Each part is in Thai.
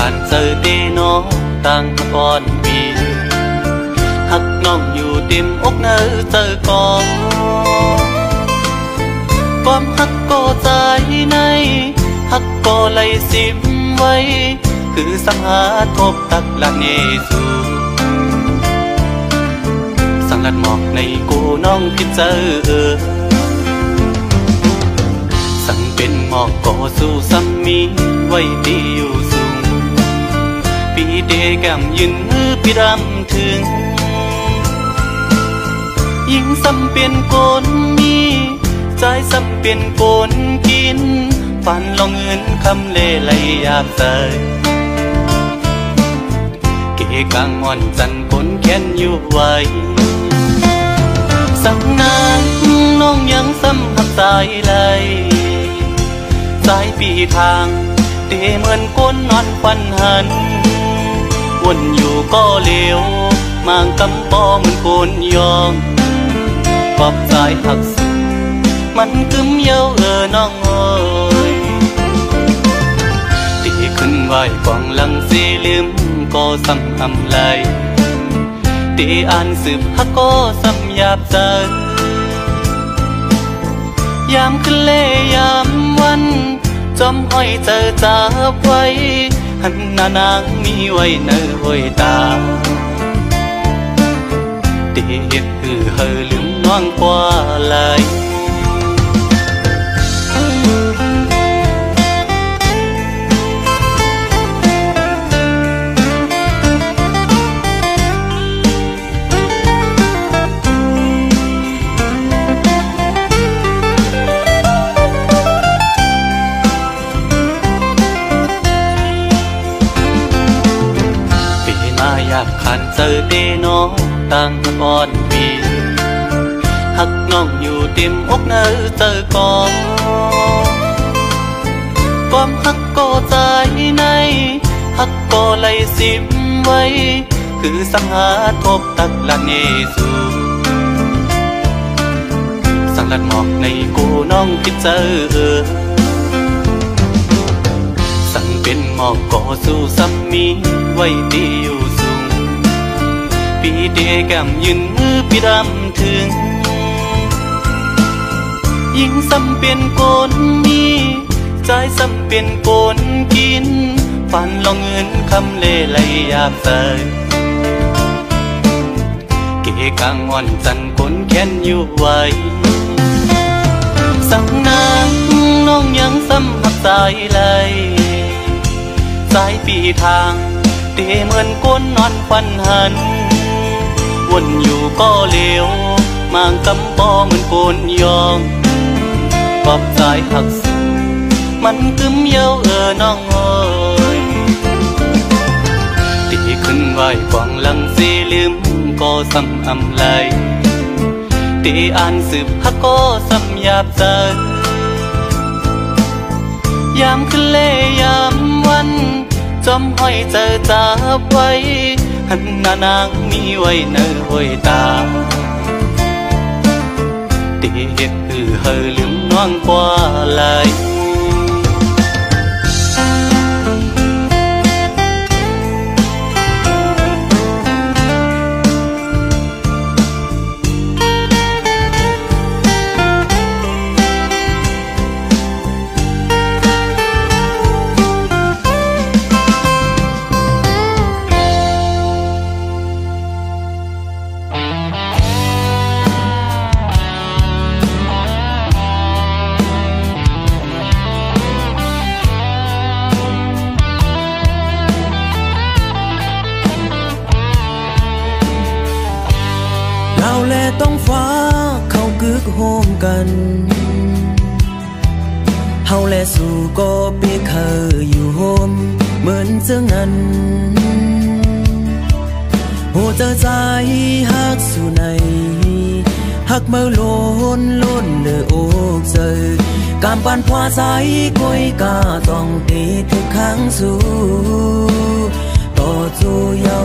ขันเจอเดนอต่างก่อนปีหักน้องอยู่เต็มอกเนื้อเจอก่อนความหักก็ใจในหักก็ไหลสิมไว้คือสังหาทบตักละเนสูสังลัดหมอกในกูน้องพิเจอสั่งเป็นหมอกก็สู้ซ้ำมีไว้ที่อยู่สูงปีเดแก้มยืนมือปีรำถึงยิ่งซ้ำเป็นคนมีใจซ้ำเป็นคนกินฝันลองเงินคำเล่ไหลยาบใจเกกางอ่อนจันคนแค้นอยู่ไว้สังนางน้องยังซ้ำหักสายไหลสายปีทางเตเหมือนก้นนอนควันหันวนอยู่ก็เลวมางกำปอเหมือนคนยองปอบสายหักมันกึมเย้าน้องเอ้ยตีขึ้นไหวกองลังสีลืมก็ซ้ำอำไรตีอ่านสืบฮักก็ซ้ำหยาบใจยามขึ้นเล่ยามวันจอมอ้อยเจอจับไว้หันหน้านางมีไว้เนื้อห้อยตาตีเฮ็ดคือเฮอลืมน้องกว่าไหลขันเจอเดนอต่างก่อนปีหักน้องอยู่เต็มอกเนื้อเจอก่อนความหักก็ใจในหักก็ไหลสิมไว้คือสังหาทบตักละเนสูสังลัดหมอกในกูน้องพิเจอสั่งเป็นหมอกก็สู้ซ้ำมีไว้ที่อยู่สูงปีเดแก้มยืนมือปีรำถึงยิ่งซ้ำเป็นคนมีใจซ้ำเป็นคนกินฝันลองเงินคำเล่ไหลยาบใจเกกางอ่อนจันคนแค้นอยู่ไว้สั่งนางน้องยังซ้ำหักสายไหลสายปีทางเตเหมือนก้นนอนควันหันวนอยู่ก็เลวมางกำปอเหมือนคนยองปอบสายหักมันกึมเย้าน้องเอ้ยตีขึ้นไหวกวางลังสีลืมก็ซ้ำอำไรตีอ่านสืบฮักก็ซ้ำหยาบใจยามขึ้นเล่ยามวันจอมห้อยเจอจับไว้หันหน้านางมีไว้เนื้อห้อยตาตีเฮ็ดคือเฮอลืมน้องกว่าไหล ต้องฟ้าเขากึกโฮมกันเฮาและสู่ก็เปียกเคยอยู่โฮมเหมือนเจ้านั้นโหเจอใจฮักสู่ในฮักเมื่อล้นเลยโอกเจอการปานพวาใจก้อยกาต้องตีทุกครั้งสู่ต่อจู่เย้า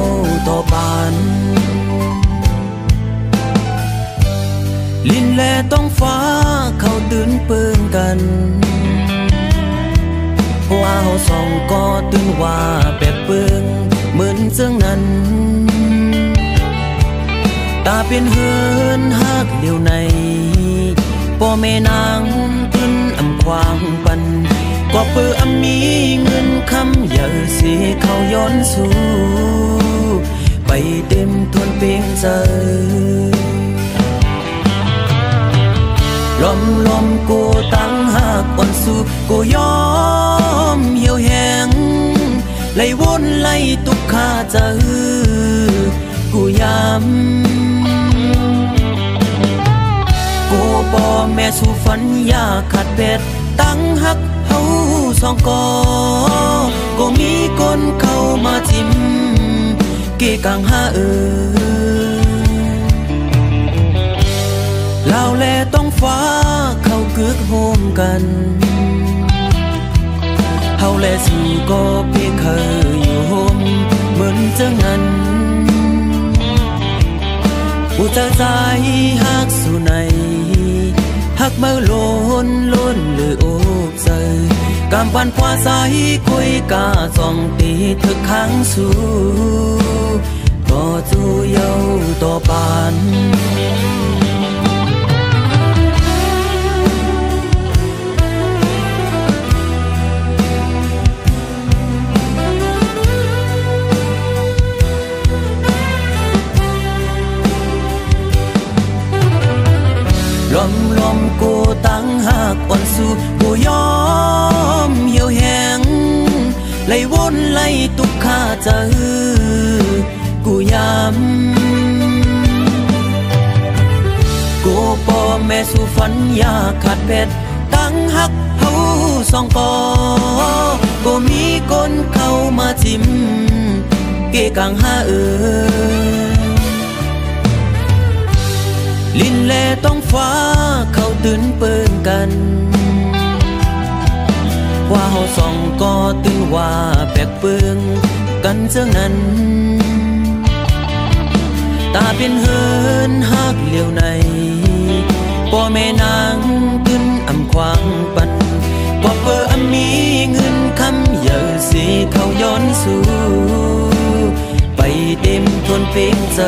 ต่อปานลินแลต้องฟ้าเขาตื่นเปิงกันโห ว่าเฮาสองก็ตึงว่าแปลกเปิงเหมือนเจังนั้นตาเป็นเฮือนฮักเดียวในพ่อแม่นางขึ้นอำควางปันก็เปื้อมีเงินคำอย่าสิเขาย้อนสู่ไปเต็มทวนเพียงใจลมกูตั้งหากอ่อนสู่กูยอมเหี่ยวแห้งไล่วนไล่ตุกขาใจกูย้ำกูบ่แม่สู่ฝันอยากขาดเป็ดตั้งหักเฮาสองก็มีคนเข้ามาจิ้มเกกังหาลาวแลต้องฟ้าเขากึกโฮมกันเฮาแลสู่ก็เพียงเคยอยู่โฮมเหมือนเจ้านั้นผู้ใจใจฮักสู่ในฮักเมื่อล้นหรือโอบใจกำปันฟ้าใสคุยกาส่องตีเธอค้างสู่ต่อจูเยาต่อปานลมกูตั้งหากอ่อนสู่กูยอมเหี่ยวแห้งไล่วนไล่ตุกขาใจกูย้ำกูป่อแม่สู่ฝันอยากขาดเป็ดตั้งหักเฮาสองก็มีคนเข้ามาจิ้มเกกังหาลินแลต้องฟ้าเขาตื่นเปิ้นกันว่าเฮาสองก็ตึงว่าแปลกเปิงกันเจ้านั้นตาเป็นเฮือนฮักเหลียวในพ่อแม่นางขึ้นอำควางปันก็เปื้อมีเงินคำอย่าสิเขาย้อนสู่ไปเต็มทวนเพียงใจ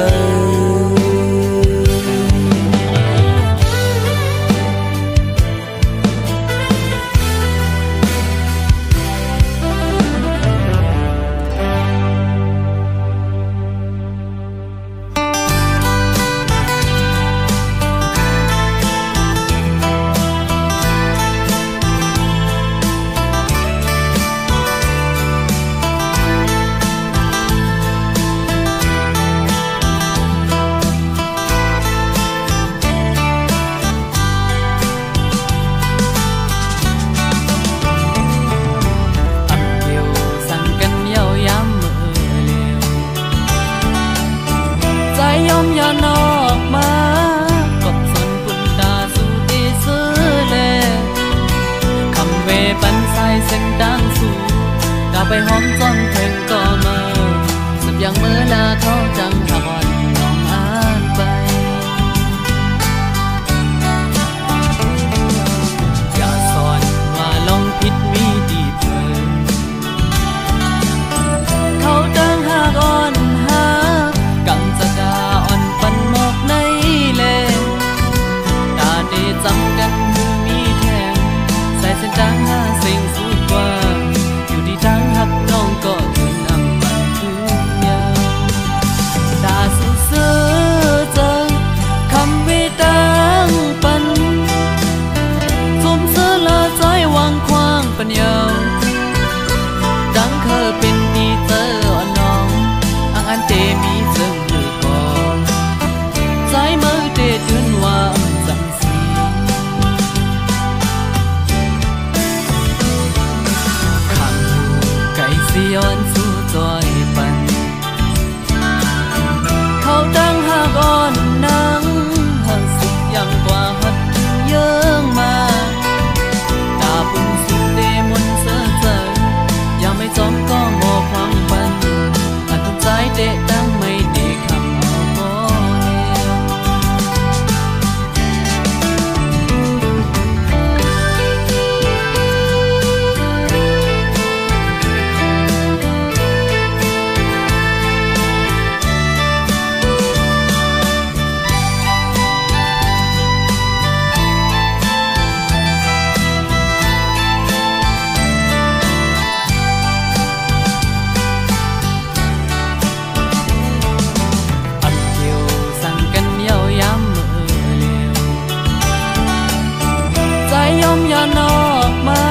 มยานออกมา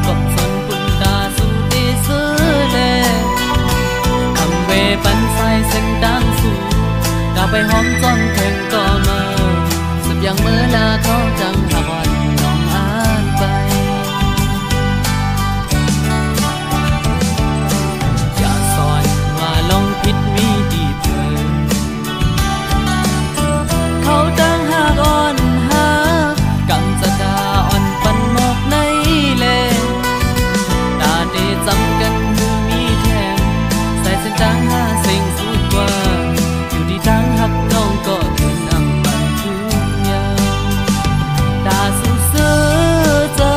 กบสนปุ่นตาสู่ตีซื้อเลยคำเวปันใส่เส้นดังสู่กาไปหอมจนถึงก็มาสับยังเมื่อลาเขาจังหาวันน้องอ่านไปอย่าสอนว่าลงผิดมีดีเถิดเขาจังหากอ่อนหากำจะดาอ่อนปันหมกในเลตาได้จำกันมือมีแทงใส่เส้นจางหาสิ่งสุดกว่าอยู่ที่ทางหักน้องก็ถึงนำปันทุกอย่างตาสู้เสือเจอ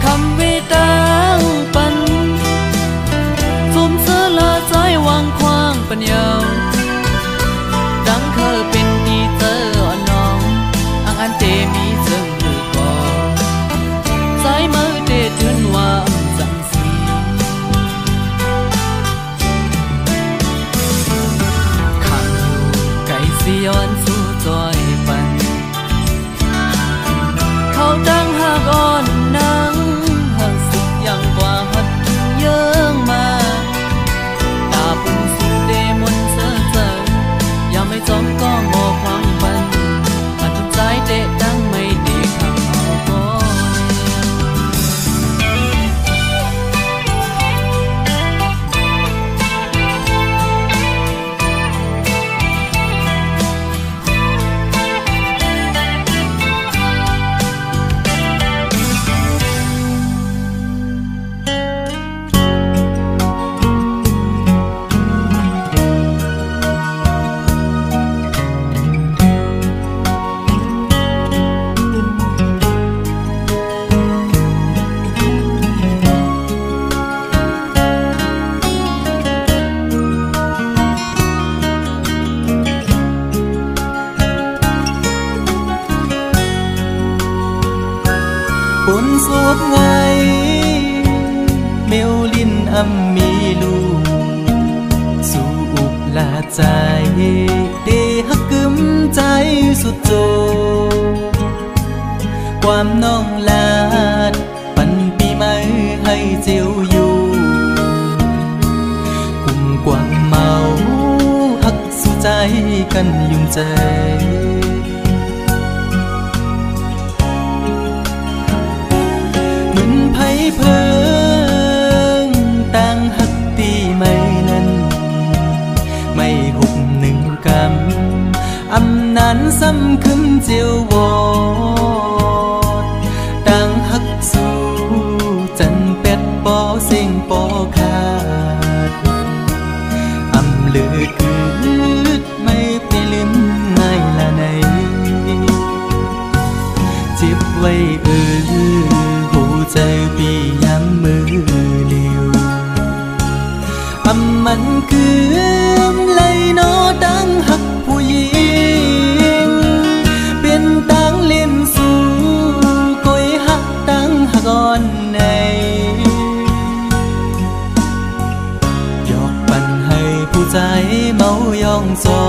คำวิตาปันสุ่มเสือละใจวางควางปัญญาดังเคยเป็นดีเจออ่อนน้องอันเตมีเจิงหรือก่อสายมือเดถึงว่าจังสีข้างอยู่ไก่สิย้อนสู่จอยปันเขาดังหากอ่อนนังหักสุดยังกว่าหัดเยื่อมาตาปุ่มสุดเดมนเสือเจอยังไม่จมก็โง่ความบันอันใจเดดังไม่ดีคำเอาบ่ปนสวบไงเมวลินอำมีลูสู่อุบลาใจเดฮักกึมใจสุดโจความน้องลาดปันปีใหม่ให้เจียวอยู่กุมกวางเมาฮักสู่ใจกันยุ่งใจเพิ่งต่างหักตีไม่นั้นไม่หุบหนึ่งกำอำนั้นซ้ำคึมเจียววอดต่างหักสู่จันเป็ดปอเสียงปอขาดอำเลือกืดไม่ไปลืมง่ายละในจิบไว้ใจปีย้ำมือเลียวมันคือเลยโนตั้งหักผู้หญิงเป็นตั้งเล่นสู่ก้อยหักตั้งหักอ่อนในหยอกปั่นให้ผู้ใจเมายองซอ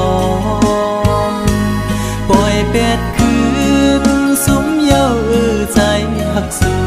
งปล่อยเป็ดคืนสุมเย้าใจหักสู่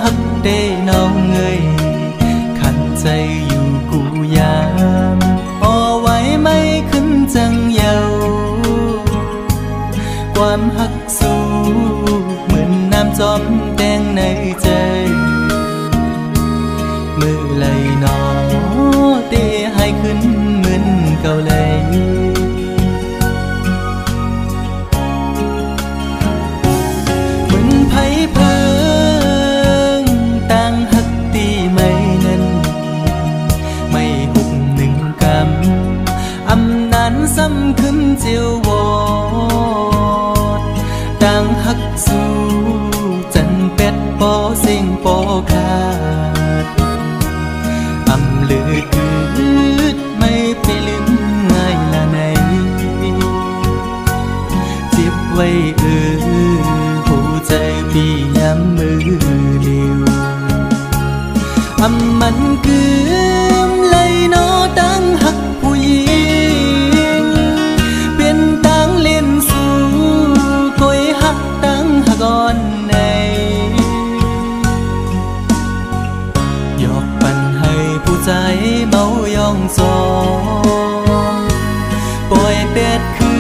ฮักเด้น้องเงยขันใจอยู่กูยามพอไว้ไม่ขึ้นจังเยาความฮักสู้เหมือนน้ำจอมแดงในใจมือไหลนอเตะให้ขึ้นเหมือนเก่าเลยเหมือนไผ่เพิ่งต่างหักตีไม่นั้นไม่หุบหนึ่งกำอำนั้นซ้ำขึ้นเจียววอด ไว้หูใจพี่ย้ำมือเดียวมันกืมเลยเนาะตั้งหักผู้หญิงเป็นตั้งเล่นสู่ก้อยหักตั้งหักอ่อนในยอกปันให้ผู้ใจเมายองซอปล่อยเป็ดคื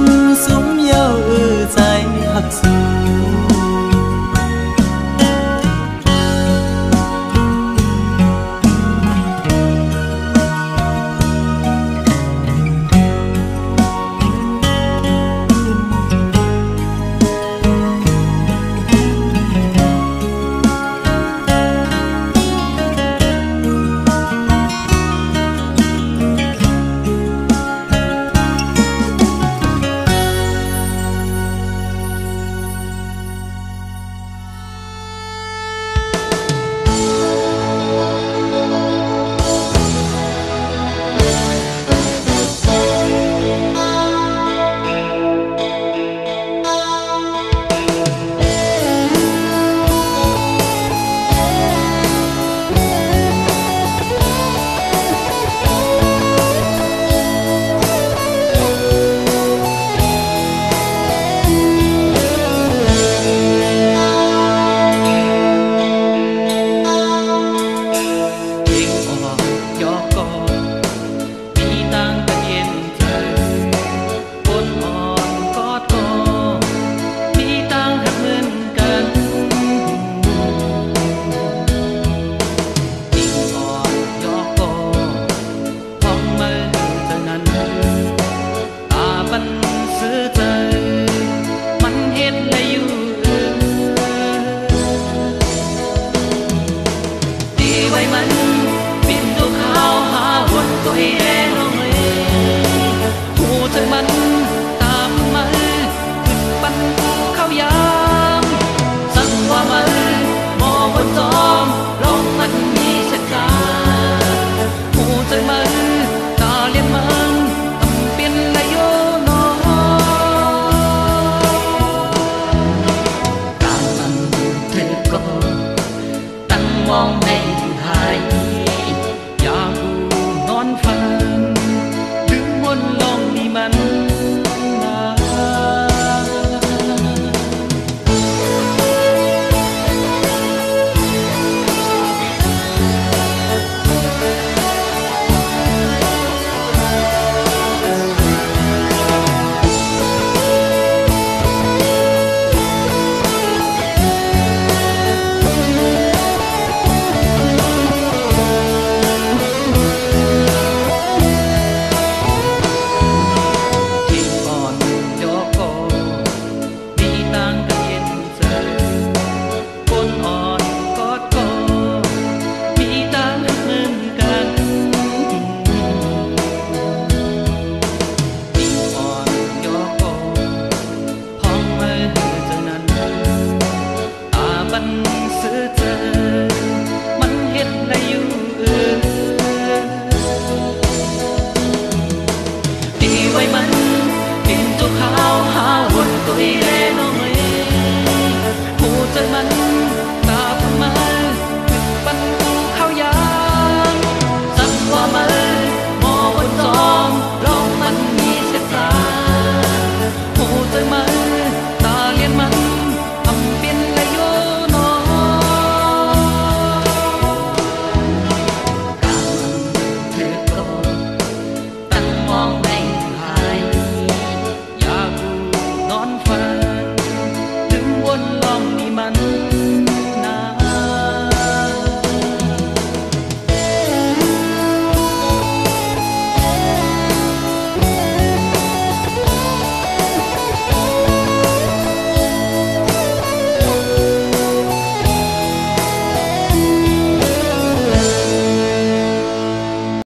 นสุมเย้าใจหักสู่ซื้อ